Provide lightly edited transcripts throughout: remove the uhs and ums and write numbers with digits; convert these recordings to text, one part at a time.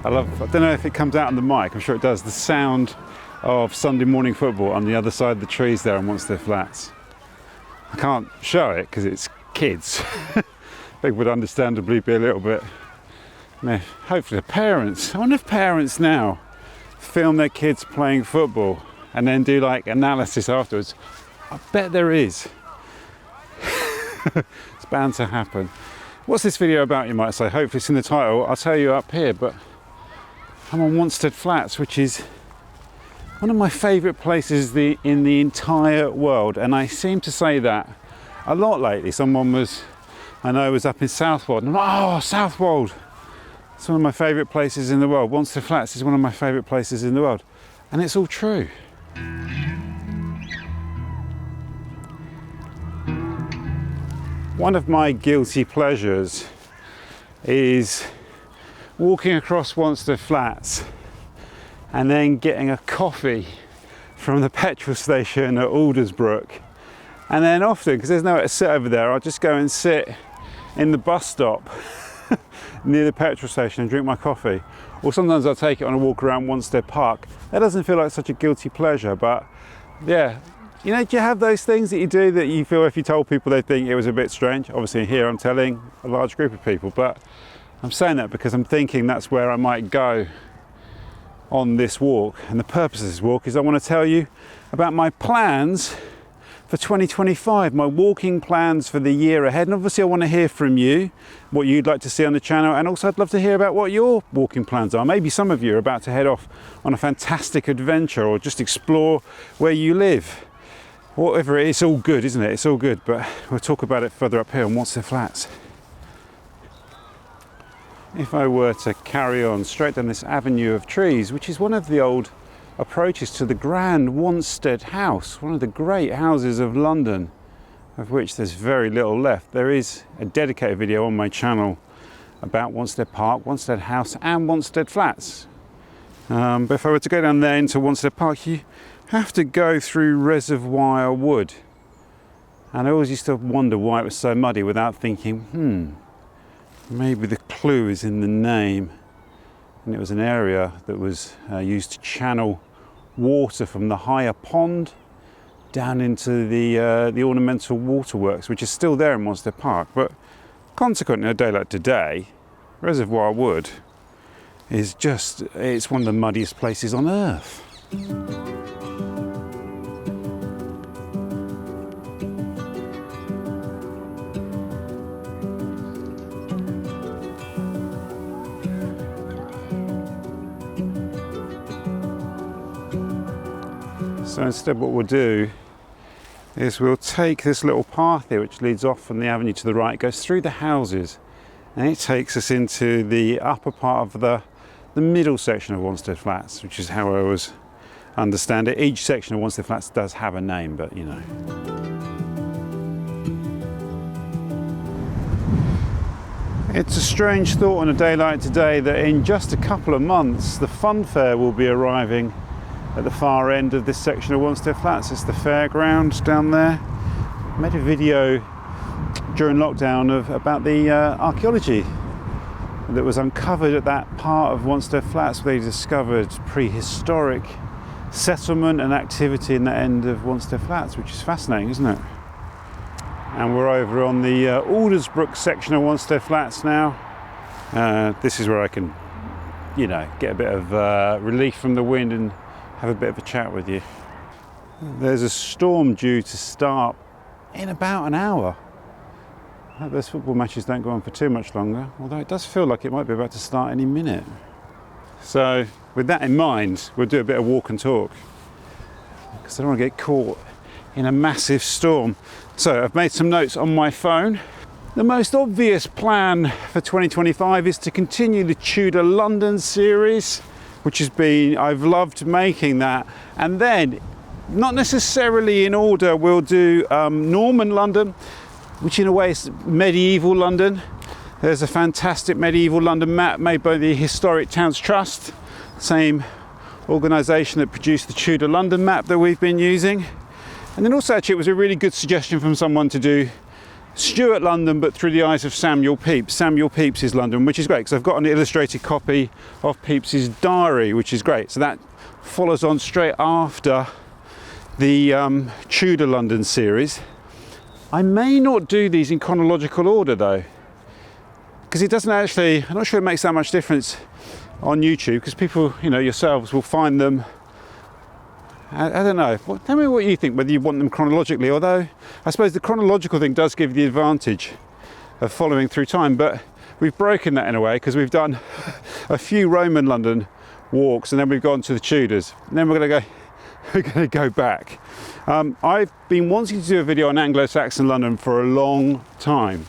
I don't know if it comes out on the mic, I'm sure it does, the sound of Sunday morning football on the other side of the trees there on Wanstead Flats. I can't show it because it's kids. People would understandably be a little bit, hopefully the parents. I wonder if parents now film their kids playing football and then do like analysis afterwards. I bet there is. It's bound to happen. What's this video about, you might say? Hopefully it's in the title. I'll tell you up here, but I'm on Wanstead Flats, which is one of my favourite places in the entire world, and I seem to say that a lot lately. Someone was up in Southwold, and I'm like, oh, Southwold! It's one of my favourite places in the world. Wanstead Flats is one of my favourite places in the world, and it's all true. One of my guilty pleasures is walking across Wanstead Flats and then getting a coffee from the petrol station at Aldersbrook, and then often, because there's nowhere to sit over there, I'll just go and sit in the bus stop near the petrol station and drink my coffee. Or sometimes I'll take it on a walk around Wanstead Park. That doesn't feel like such a guilty pleasure, but yeah, you know, do you have those things that you do that you feel if you told people they'd think it was a bit strange? Obviously here I'm telling a large group of people, but I'm saying that because I'm thinking that's where I might go on this walk. And the purpose of this walk is I want to tell you about my plans for 2025, my walking plans for the year ahead. And obviously I want to hear from you, what you'd like to see on the channel, and also I'd love to hear about what your walking plans are. Maybe some of you are about to head off on a fantastic adventure or just explore where you live. Whatever it is, it's all good, isn't it? It's all good, but we'll talk about it further up here on Wanstead Flats. If I were to carry on straight down this avenue of trees, which is one of the old approaches to the grand Wanstead House, one of the great houses of London, of which there's very little left. There is a dedicated video on my channel about Wanstead Park, Wanstead House and Wanstead Flats. But if I were to go down there into Wanstead Park, you have to go through Reservoir Wood. And I always used to wonder why it was so muddy without thinking, maybe the clue is in the name. And it was an area that was used to channel water from the higher pond down into the ornamental waterworks, which is still there in Wanstead Park. But consequently, on a day like today, Reservoir Wood is it's one of the muddiest places on earth. So instead what we'll do is we'll take this little path here which leads off from the avenue to the right, goes through the houses, and it takes us into the upper part of the middle section of Wanstead Flats, which is how I always understand it. Each section of Wanstead Flats does have a name, but you know. It's a strange thought on a day like today that in just a couple of months the fun fair will be arriving at the far end of this section of Wanstead Flats. It's the fairground down there. I made a video during lockdown about the archaeology that was uncovered at that part of Wanstead Flats where they discovered prehistoric settlement and activity in the end of Wanstead Flats, which is fascinating, isn't it? And we're over on the Aldersbrook section of Wanstead Flats now. This is where I can, you know, get a bit of relief from the wind and have a bit of a chat with you. There's a storm due to start in about an hour. I hope those football matches don't go on for too much longer, although it does feel like it might be about to start any minute. So with that in mind, we'll do a bit of walk and talk, because I don't want to get caught in a massive storm. So I've made some notes on my phone. The most obvious plan for 2025 is to continue the Tudor London series, which has been, I've loved making that. And then, not necessarily in order, we'll do Norman London, which in a way is medieval London. There's a fantastic medieval London map made by the Historic Towns Trust, same organisation that produced the Tudor London map that we've been using. And then also actually it was a really good suggestion from someone to do Stuart London, but through the eyes of Samuel Pepys. Samuel Pepys is London, which is great because I've got an illustrated copy of Pepys's diary, which is great. So that follows on straight after the Tudor London series. I may not do these in chronological order though, because it doesn't actually, I'm not sure it makes that much difference on YouTube, because people, you know, yourselves will find them, I don't know, tell me what you think, whether you want them chronologically, although I suppose the chronological thing does give you the advantage of following through time, but we've broken that in a way because we've done a few Roman London walks and then we've gone to the Tudors, and then we're going to go back. I've been wanting to do a video on Anglo-Saxon London for a long time.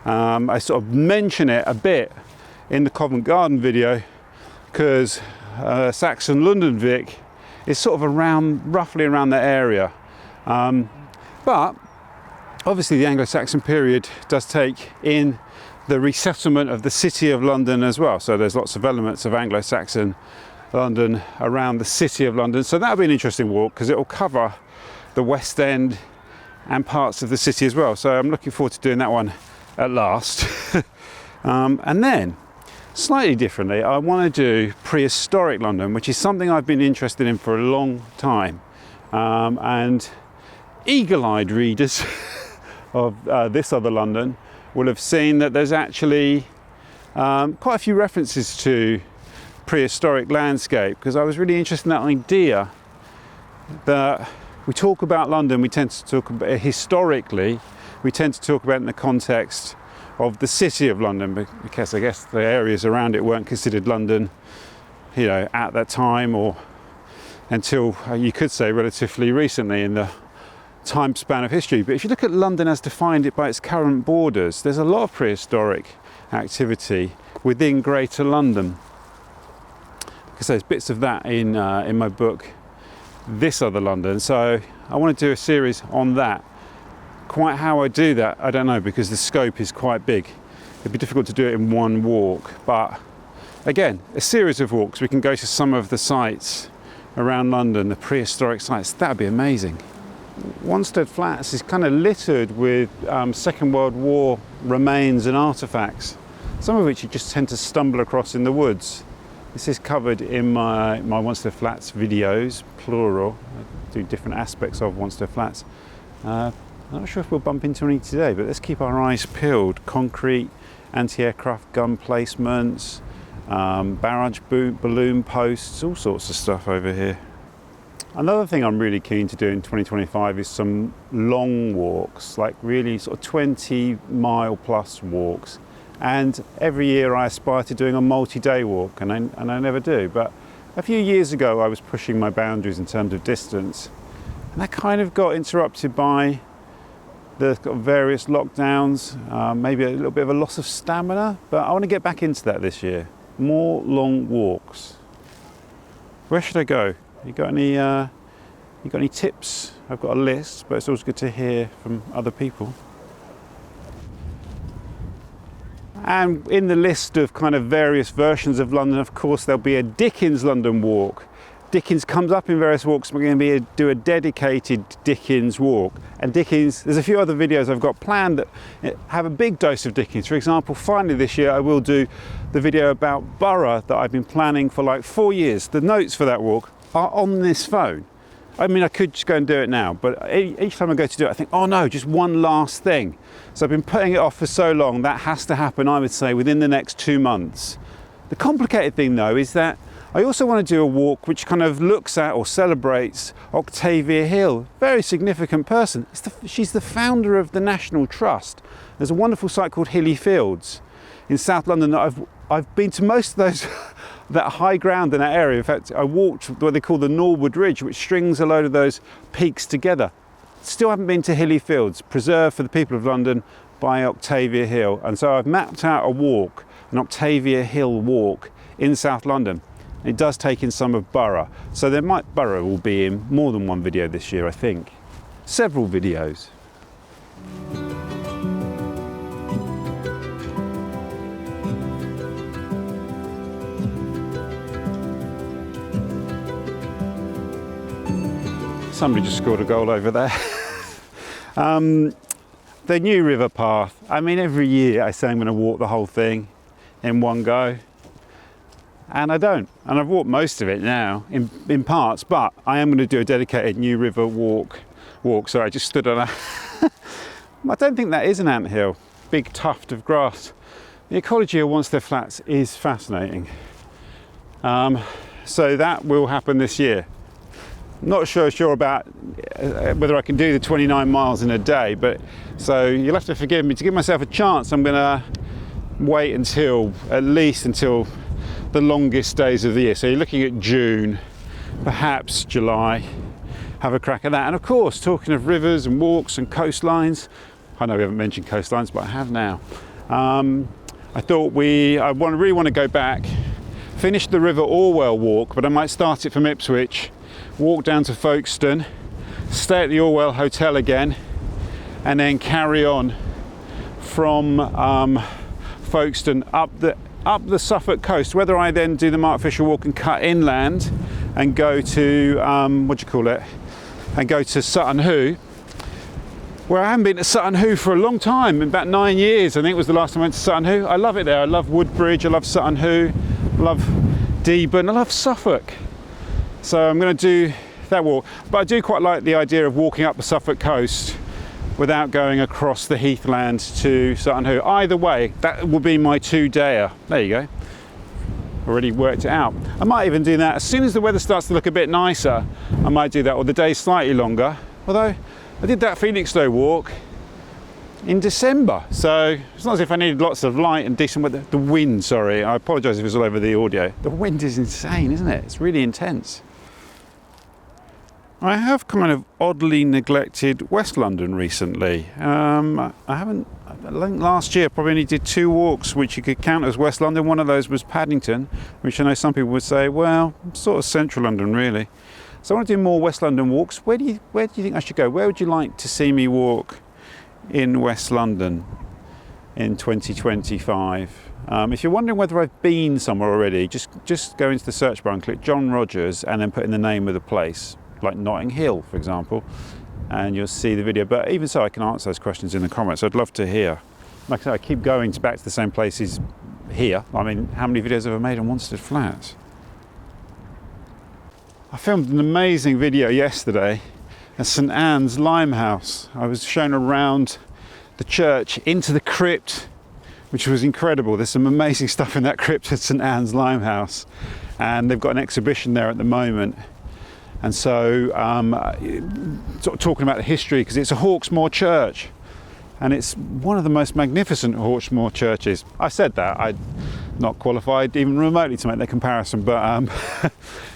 I sort of mention it a bit in the Covent Garden video because Saxon London Vic is sort of roughly around that area. But obviously the Anglo-Saxon period does take in the resettlement of the city of London as well. So there's lots of elements of Anglo-Saxon London around the city of London. So that'll be an interesting walk because it will cover the West End and parts of the city as well. So I'm looking forward to doing that one at last. And then slightly differently, I want to do prehistoric London, which is something I've been interested in for a long time. And eagle-eyed readers of This Other London will have seen that there's actually quite a few references to prehistoric landscape, because I was really interested in that idea that we talk about London, we tend to talk about historically, we tend to talk about it in the context of the city of London, because I guess the areas around it weren't considered London, you know, at that time, or until you could say relatively recently in the time span of history. But if you look at London as defined it by its current borders, there's a lot of prehistoric activity within Greater London. Because there's bits of that in my book, This Other London. So I want to do a series on that. Quite how I do that, I don't know, because the scope is quite big. It'd be difficult to do it in one walk, but again, a series of walks. We can go to some of the sites around London, the prehistoric sites. That'd be amazing. Wanstead Flats is kind of littered with Second World War remains and artefacts, some of which you just tend to stumble across in the woods. This is covered in my Wanstead Flats videos, plural. I do different aspects of Wanstead Flats. I'm not sure if we'll bump into any today, but let's keep our eyes peeled. Concrete, anti-aircraft gun placements, barrage balloon posts, all sorts of stuff over here. Another thing I'm really keen to do in 2025 is some long walks, like really sort of 20-mile plus walks. And every year I aspire to doing a multi-day walk, and I never do. But a few years ago I was pushing my boundaries in terms of distance, and that kind of got interrupted by the various lockdowns, maybe a little bit of a loss of stamina, but I want to get back into that this year. More long walks. Where should I go? You got any tips? I've got a list, but it's always good to hear from other people. And in the list of kind of various versions of London, of course, there'll be a Dickens London walk. Dickens comes up in various walks. We're going to do a dedicated Dickens walk. And Dickens, there's a few other videos I've got planned that have a big dose of Dickens. For example, finally this year I will do the video about Borough that I've been planning for like 4 years. The notes for that walk are on this phone. I mean, I could just go and do it now, but each time I go to do it, I think, oh no, just one last thing. So I've been putting it off for so long, that has to happen, I would say, within the next 2 months. The complicated thing though is that I also want to do a walk which kind of looks at or celebrates Octavia Hill, very significant person. She's the founder of the National Trust. There's a wonderful site called Hilly Fields in South London that I've been to most of those, that high ground in that area. In fact, I walked what they call the Norwood Ridge, which strings a load of those peaks together. Still haven't been to Hilly Fields, preserved for the people of London by Octavia Hill. And so I've mapped out a walk, an Octavia Hill walk in South London. It does take in some of Borough. So Borough will be in more than one video this year, I think. Several videos. Somebody just scored a goal over there. the new river path. I mean, every year I say I'm going to walk the whole thing in one go, and I don't. And I've walked most of it now in parts, but I am going to do a dedicated new river walk. So I just stood on a I don't think that is an anthill, big tuft of grass. The ecology of Wanstead Flats is fascinating. So that will happen this year. Not sure about whether I can do the 29 miles in a day, but so you'll have to forgive me. To give myself a chance, I'm going to wait until at least until the longest days of the year. So you're looking at June, perhaps July. Have a crack at that. And of course, talking of rivers and walks and coastlines, I know we haven't mentioned coastlines, but I have now. I thought I really want to go back, finish the River Orwell walk, but I might start it from Ipswich, walk down to Folkestone, stay at the Orwell Hotel again, and then carry on from Folkestone up the Suffolk coast. Whether I then do the Mark Fisher walk and cut inland and go to and go to Sutton Hoo, where I haven't been to Sutton Hoo for a long time, in about 9 years I think was the last time I went to Sutton Hoo. I love it there. I love Woodbridge, I love Sutton Hoo, I love Dearborn, I love Suffolk. So I'm going to do that walk, but I do quite like the idea of walking up the Suffolk coast without going across the heathland to Sutton Hoo. Either way, that will be my 2-dayer. There you go. Already worked it out. I might even do that as soon as the weather starts to look a bit nicer. I might do that, or the day slightly longer. Although I did that Felixstowe walk in December, so it's not as if I needed lots of light and decent weather. The wind, sorry, I apologise if it's all over the audio. The wind is insane, isn't it? It's really intense. I have kind of oddly neglected West London recently. I think last year probably only did 2 walks which you could count as West London. One of those was Paddington, which I know some people would say, well, sort of central London really. So I want to do more West London walks. Where do you think I should go? Where would you like to see me walk in West London in 2025? If you're wondering whether I've been somewhere already, just go into the search bar and click John Rogers and then put in the name of the place, like Notting Hill, for example, and you'll see the video. But even so, I can answer those questions in the comments. I'd love to hear. Like I said, I keep going back to the same places here. I mean, how many videos have I made on Wanstead Flats? I filmed an amazing video yesterday at St Anne's Limehouse. I was shown around the church, into the crypt, which was incredible. There's some amazing stuff in that crypt at St Anne's Limehouse, and they've got an exhibition there at the moment. And so, sort of talking about the history, because it's a Hawksmoor church, and it's one of the most magnificent Hawksmoor churches. I said that, I'm not qualified even remotely to make that comparison, but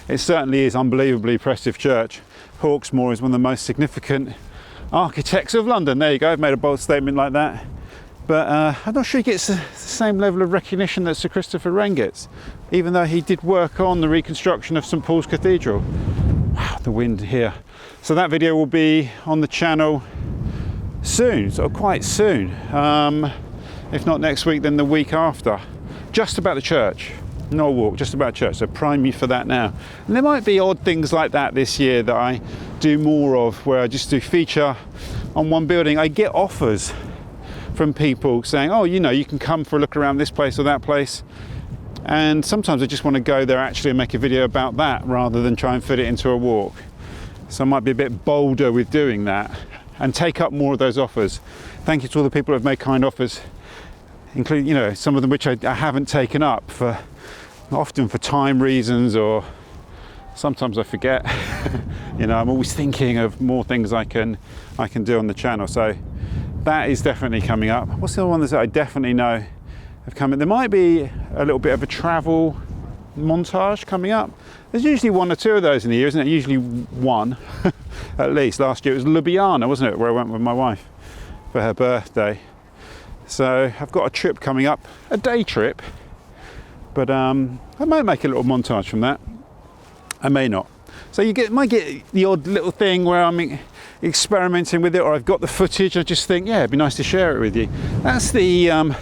it certainly is unbelievably impressive church. Hawksmoor is one of the most significant architects of London. There you go, I've made a bold statement like that. But I'm not sure he gets the same level of recognition that Sir Christopher Wren gets, even though he did work on the reconstruction of St Paul's Cathedral. Wow, the wind here. So that video will be on the channel soon, sort of quite soon. If not next week, then the week after. Just about the church. No walk, just about church. So prime me for that now. And there might be odd things like that this year that I do more of, where I just do feature on one building. I get offers from people saying, oh, you know, you can come for a look around this place or that place. And sometimes I just want to go there actually and make a video about that rather than try and fit it into a walk. So I might be a bit bolder with doing that and take up more of those offers. Thank you to all the people who have made kind offers, including, you know, some of them which I haven't taken up, for often for time reasons, or sometimes I forget. You know, I'm always thinking of more things I can do on the channel. So that is definitely coming up. What's the other one that I definitely know have come in? There might be a little bit of a travel montage coming up. There's usually 1 or 2 of those in a year, isn't it? Usually 1 at least. Last year it was Ljubljana, wasn't it, where I went with my wife for her birthday. So I've got a trip coming up, a day trip, but I might make a little montage from that. I may not. So you might get the odd little thing where I'm experimenting with it, or I've got the footage, I just think, yeah, it'd be nice to share it with you. That's the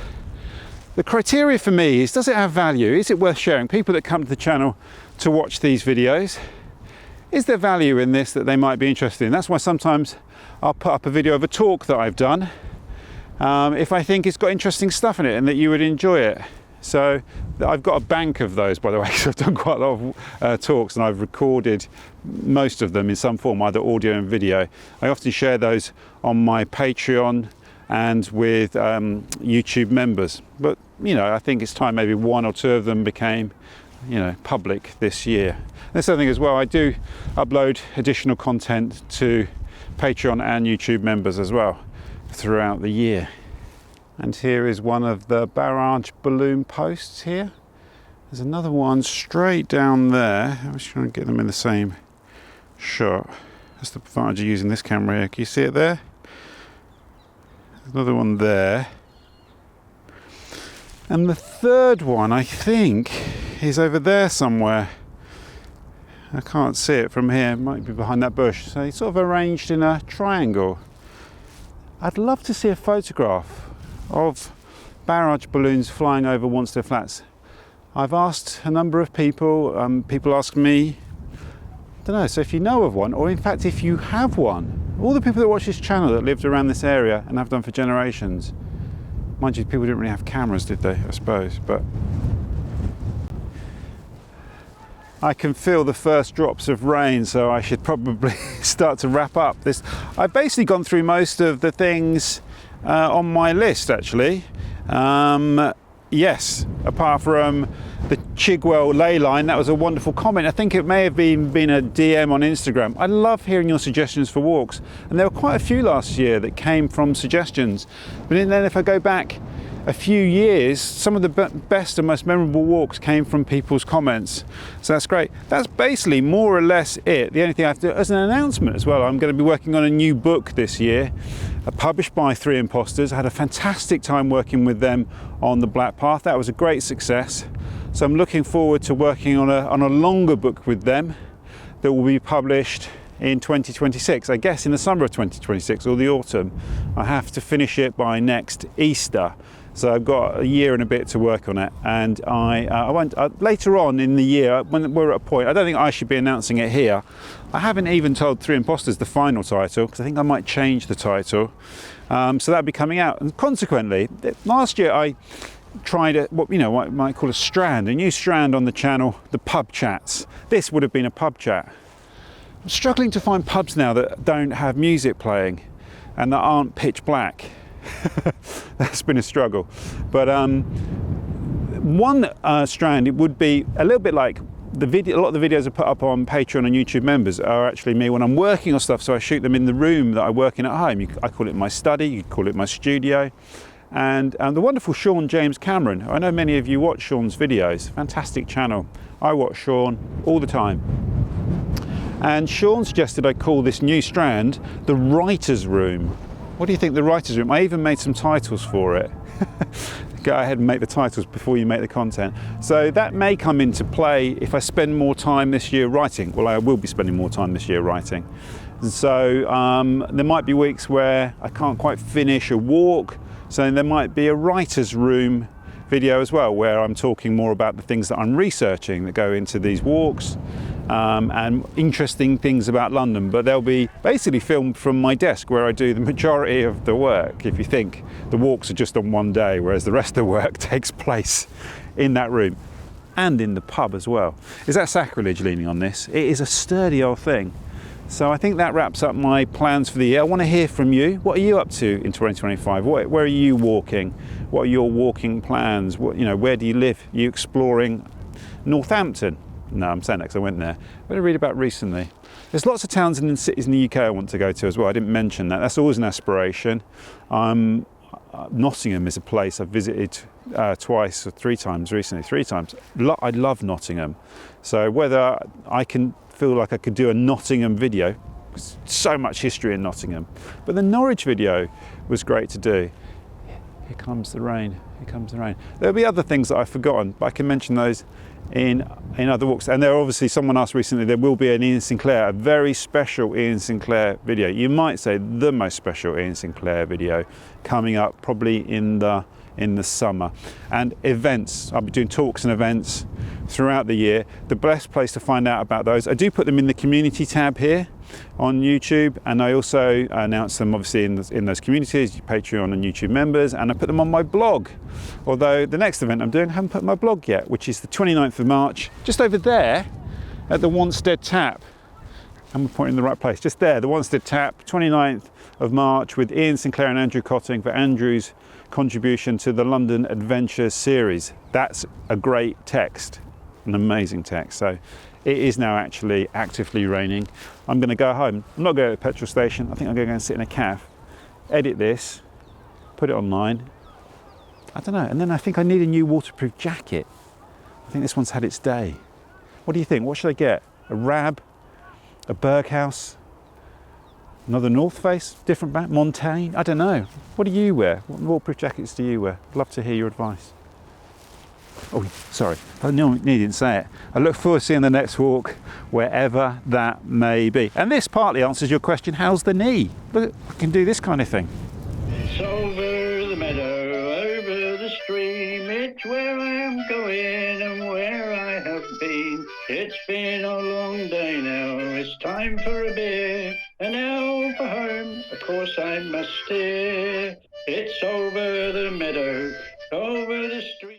criteria for me is, does it have value? Is it worth sharing? People that come to the channel to watch these videos, is there value in this that they might be interested in? That's why sometimes I'll put up a video of a talk that I've done, if I think it's got interesting stuff in it and that you would enjoy it. So I've got a bank of those, by the way, because I've done quite a lot of talks, and I've recorded most of them in some form, either audio and video. I often share those on my Patreon and with YouTube members. But, you know, I think it's time maybe one or two of them became, you know, public this year. There's something as well, I do upload additional content to Patreon and YouTube members as well throughout the year. And here is one of the barrage balloon posts here. There's another one straight down there. I was trying to get them in the same shot. That's the advantage of using this camera here. Can you see it there? There's another one there. And the third one, I think, is over there somewhere. I can't see it from here. It might be behind that bush. So it's sort of arranged in a triangle. I'd love to see a photograph of barrage balloons flying over Wanstead Flats. I've asked a number of people, people ask me, I don't know, so if you know of one, or in fact if you have one, all the people that watch this channel that lived around this area and have done for generations, mind you, people didn't really have cameras, did they, I suppose, but I can feel the first drops of rain, so I should probably start to wrap up this. I've basically gone through most of the things on my list, actually. Yes, apart from the Chigwell ley line, that was a wonderful comment. I think it may have been a DM on Instagram. I love hearing your suggestions for walks, and there were quite a few last year that came from suggestions. But then if I go back a few years, some of the best and most memorable walks came from people's comments. So that's great. That's basically more or less it. The only thing I have to do as an announcement as well, I'm going to be working on a new book this year, published by 3 Imposters. I had a fantastic time working with them on the Black Path. That was a great success. So I'm looking forward to working on a longer book with them that will be published in 2026, I guess in the summer of 2026 or the autumn. I have to finish it by next Easter. So I've got a year and a bit to work on it, and I won't, later on in the year, when we're at a point, I don't think I should be announcing it here. I haven't even told 3 Imposters the final title, because I think I might change the title. So that'll be coming out. And consequently, last year I tried what you might call a new strand on the channel, the pub chats. This would have been a pub chat. I'm struggling to find pubs now that don't have music playing and that aren't pitch black. That's been a struggle, but one strand, it would be a little bit like the video. A lot of the videos I put up on Patreon and YouTube members are actually me when I'm working on stuff, so I shoot them in the room that I work in at home. I call it my study, you call it my studio. And the wonderful Sean James Cameron, I know many of you watch Sean's videos, fantastic channel. I watch Sean all the time. And Sean suggested I call this new strand the writer's room. What do you think, the writer's room? I even made some titles for it. Go ahead and make the titles before you make the content. So that may come into play if I spend more time this year writing. Well, I will be spending more time this year writing. And so there might be weeks where I can't quite finish a walk, so there might be a writer's room video as well, where I'm talking more about the things that I'm researching that go into these walks. And interesting things about London, but they'll be basically filmed from my desk where I do the majority of the work. If you think the walks are just on one day, whereas the rest of the work takes place in that room and in the pub as well. Is that sacrilege leaning on this? It is a sturdy old thing. So I think that wraps up my plans for the year. I want to hear from you. What are you up to in 2025? Where are you walking? What are your walking plans? Where do you live? Are you exploring Northampton? No, I'm saying that because I went there. What did I read about recently? There's lots of towns and cities in the UK I want to go to as well. I didn't mention that. That's always an aspiration. Nottingham is a place I've visited twice or 3 times recently. 3 times. I love Nottingham. So whether I can feel like I could do a Nottingham video, so much history in Nottingham. But the Norwich video was great to do. Here comes the rain. Here comes the rain. There'll be other things that I've forgotten, but I can mention those in other walks. And there obviously, someone asked recently, there will be an Ian Sinclair, a very special Ian Sinclair video. You might say the most special Ian Sinclair video coming up probably in the in the summer. And events, I'll be doing talks and events throughout the year. The best place to find out about those, I do put them in the community tab here on YouTube, and I also announce them obviously in those communities, Patreon and YouTube members, and I put them on my blog. Although the next event I'm doing, I haven't put my blog yet, which is the 29th of March, just over there at the Wanstead Tap. I'm pointing in the right place, just there, the Wanstead Tap, 29th of March, with Ian Sinclair and Andrew Cotting for Andrew's contribution to the London Adventure series. That's a great text, an amazing text. So it is now actually actively raining. I'm going to go home. I'm not going to the petrol station. I think I'm going to go and sit in a cafe, edit this, put it online. I don't know. And then I think I need a new waterproof jacket. I think this one's had its day. What do you think? What should I get? A Rab? A Berghaus? Another North Face? Different brand? Montaigne? I don't know. What do you wear? What waterproof jackets do you wear? I'd love to hear your advice. Oh, sorry, I didn't say it. I look forward to seeing the next walk, wherever that may be. And this partly answers your question, how's the knee? Look, I can do this kind of thing. It's over the meadow, over the stream, it's where I am going and where I have been. It's been a long day now, it's time for a beer, and now for home, of course I must steer. It's over the meadow, over the stream.